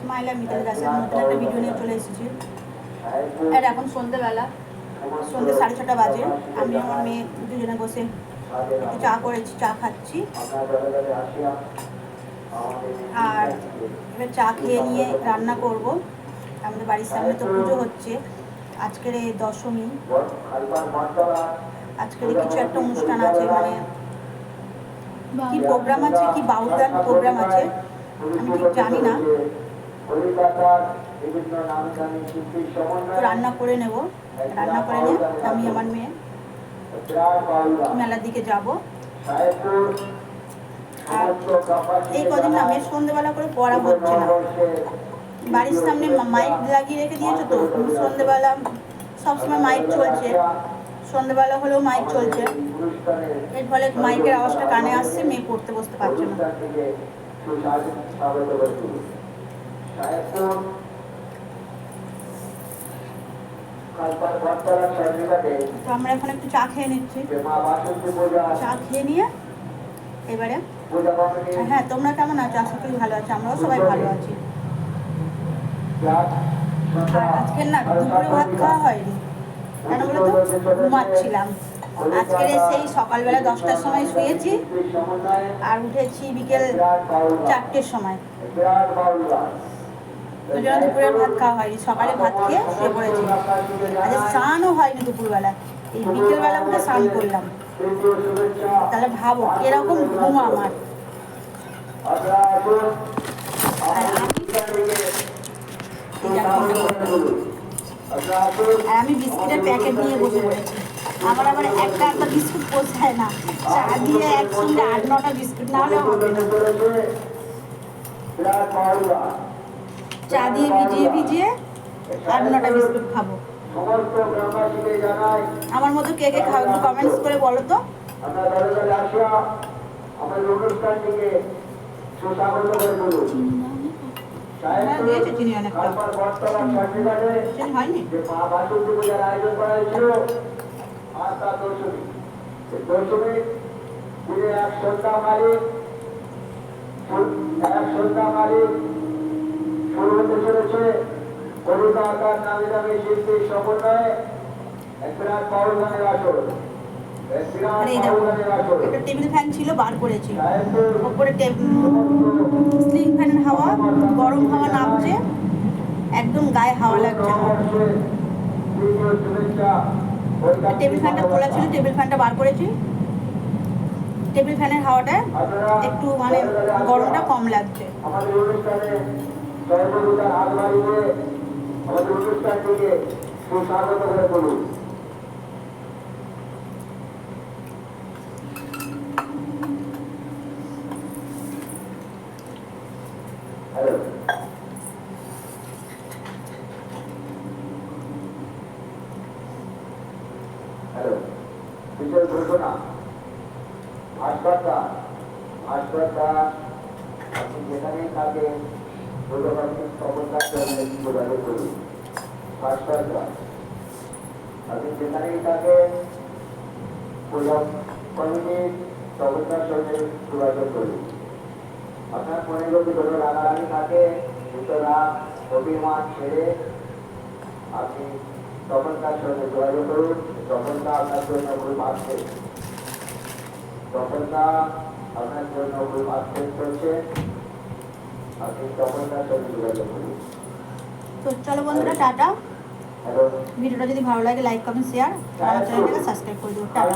মাইলা বিকেল গাছের নতুন একটা ভিডিও নিয়ে চলে এসেছি। আর এখন সন্ধ্যেবেলা, সন্ধ্যে 6:30 বাজে। আমি আমার মেয়ে দুজনে বসে একটু চা করেছি, চা খাচ্ছি। আর এবার চা খেয়ে নিয়ে রান্না করব। আমাদের বাড়ির সামনে তো পুজো হচ্ছে, আজকের এই দশমী, আজকের কিছু একটা অনুষ্ঠান আছে, মানে কি প্রোগ্রাম আছে, কি বাউল গান প্রোগ্রাম আছে, আমি ঠিক জানি না। তো রান্না করে নেব, রান্না করে নিয়ে আমি আমার মেয়ে মেলার দিকে যাব। আর এই কদিন না মেয়ের সন্ধ্যেবেলা করে পড়া হচ্ছে না, বাড়ির সামনে মাইক লাগিয়ে রেখে দিয়েছে, তো সন্ধ্যেবেলা সবসময় মাইক চলছে, সন্ধ্যেবেলা হলেও মাইক চলছে, এর ফলে মাইকের আওয়াজটা কানে আসছে, মেয়ে পড়তে বসতে পারছে না। তো আমরা এখন একটু চা খেয়ে নিচ্ছি, চা খেয়ে নিয়ে এবারে। হ্যাঁ, তোমরা কেমন আছো? আশা করি ভালো আছো, আমরাও সবাই ভালো আছি। আর আজকের না দুপুরে ভাত খাওয়া হয়নি, কেন বলো তো? ঘুমাচ্ছিলাম। আজকের সেই সকালবেলা 10টার সময় শুয়েছি আর উঠেছি বিকেল 4টের সময়। ওই জন্য দুপুরের ভাত খাওয়া হয়নি, সকালে ভাত খেয়ে শুয়ে পড়েছি। আজকে স্নানও হয়নি দুপুরবেলা, এই বিকেলবেলা উঠে স্নান করলাম। তাহলে ভাবো কিরকম ঘুম আমার। আর আমি বিস্কিটের প্যাকেট নিয়ে বসে পড়েছি। আমার আবার একটা বিস্কুট পোষায় না, চা দিয়ে একসঙ্গে 8-9টা বিস্কুট না হলে হবে না। চা দিয়ে ভিজিয়ে ভিজিয়ে 8-9টা বিস্কুট খাবো। আমার মতো কে কে খাও একটু কমেন্টস করে বলো তো। দিয়েছে চিনি অনেকটা, চিনি হয়নি। শুরু হতে চলেছে কলকাতার নামী দামি শিল্পীর সমন্বয়ে এক বিরাট বাউল গানের আসর। একটা টেবিল ফ্যান ছিল, বার করেছি, ওপরে স্লিং ফ্যানের হাওয়া, গরম হাওয়া নামছে, একদম গায়ে হাওয়া লাগছে না। টেবিল ফ্যানটা খোলা ছিল, টেবিল ফ্যানটা বার করেছি, টেবিল ফ্যানের হাওয়াটা একটু মানে গরমটা কম লাগছে। আমাদের অনুষ্ঠানটিকে সুস্বাগত করে তুলুন। হ্যালো, হ্যালো, বিশেষ ঘোষণা। হাসপাতাল আপনি যেখানেই থাকেন প্রজাতান্ত্রিক সমস্যার জন্য যোগাযোগ করুন। হাসপাতাল আপনি যেখানেই থাকেন প্রজা কমিটির সমস্যার সঙ্গে যোগাযোগ করুন। আপনার মনে যদি কোনো রাগারাগি থাকে, সুতরাং অভিমান ছেড়ে আপনি তখনকার সঙ্গে যোগাযোগ করুন। তখনটা আপনার জন্য খুব আসছে, তখনটা আপনার জন্য খুব আসতে চলছে, আপনি তখনকার সঙ্গে যোগাযোগ করুন। তো চলো বন্ধুরা, টাটা। ভিডিওটা যদি ভালো লাগে লাইক কমেন্ট শেয়ার, আমার চ্যানেলটাকে সাবস্ক্রাইব করে দিও। টাটা।